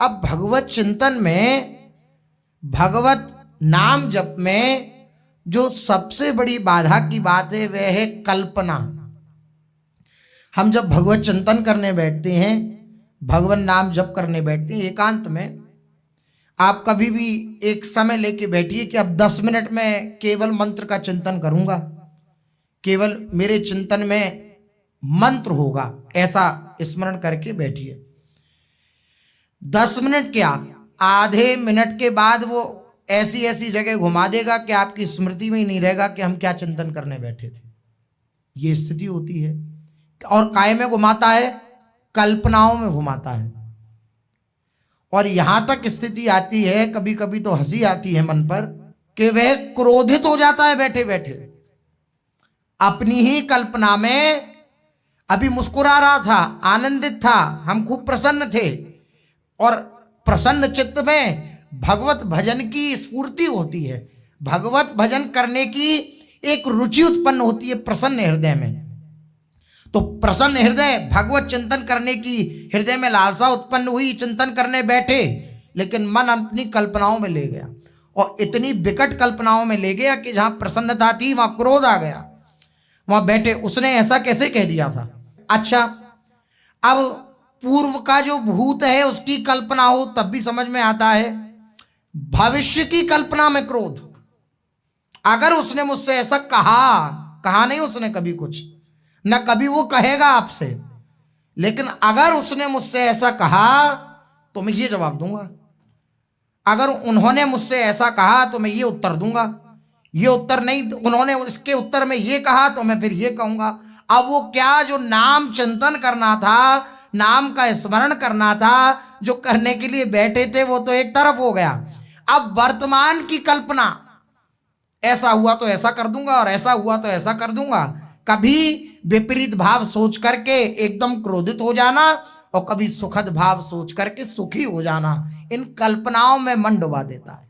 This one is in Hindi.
अब भगवत चिंतन में, भगवत नाम जप में जो सबसे बड़ी बाधा की बात है वह है कल्पना। हम जब भगवत चिंतन करने बैठते हैं, भगवान नाम जप करने बैठते हैं एकांत में, आप कभी भी एक समय लेके बैठिए कि अब 10 मिनट में केवल मंत्र का चिंतन करूंगा, केवल मेरे चिंतन में मंत्र होगा, ऐसा स्मरण करके बैठिए। 10 मिनट क्या, आधे मिनट के बाद वो ऐसी ऐसी जगह घुमा देगा कि आपकी स्मृति में ही नहीं रहेगा कि हम क्या चिंतन करने बैठे थे। ये स्थिति होती है। और काय में घुमाता है? कल्पनाओं में घुमाता है। और यहां तक स्थिति आती है, कभी कभी तो हंसी आती है मन पर, कि वह क्रोधित हो जाता है बैठे बैठे अपनी ही कल्पना में। अभी मुस्कुरा रहा था, आनंदित था, हम खूब प्रसन्न थे, और प्रसन्न चित्त में भगवत भजन की स्फूर्ति होती है, भगवत भजन करने की एक रुचि उत्पन्न होती है प्रसन्न हृदय में। तो प्रसन्न हृदय, भगवत चिंतन करने की हृदय में लालसा उत्पन्न हुई, चिंतन करने बैठे, लेकिन मन अपनी कल्पनाओं में ले गया, और इतनी विकट कल्पनाओं में ले गया कि जहां प्रसन्नता थी वहां क्रोध आ गया। वहां बैठे उसने ऐसा कैसे कह दिया था? अच्छा, अब पूर्व का जो भूत है उसकी कल्पना हो तब भी समझ में आता है, भविष्य की कल्पना में क्रोध। अगर उसने मुझसे ऐसा कहा नहीं उसने कभी कुछ, न कभी वो कहेगा आपसे, लेकिन अगर उसने मुझसे ऐसा कहा तो मैं ये जवाब दूंगा, अगर उन्होंने मुझसे ऐसा कहा तो मैं ये उत्तर दूंगा, ये उत्तर नहीं, उन्होंने इसके उत्तर में ये कहा तो मैं फिर ये कहूंगा। अब वो क्या, जो नाम चिंतन करना था, नाम का स्मरण करना था, जो करने के लिए बैठे थे, वो तो एक तरफ हो गया। अब वर्तमान की कल्पना, ऐसा हुआ तो ऐसा कर दूंगा और ऐसा हुआ तो ऐसा कर दूंगा, कभी विपरीत भाव सोच करके एकदम क्रोधित हो जाना और कभी सुखद भाव सोच करके सुखी हो जाना, इन कल्पनाओं में मन डुबा देता है।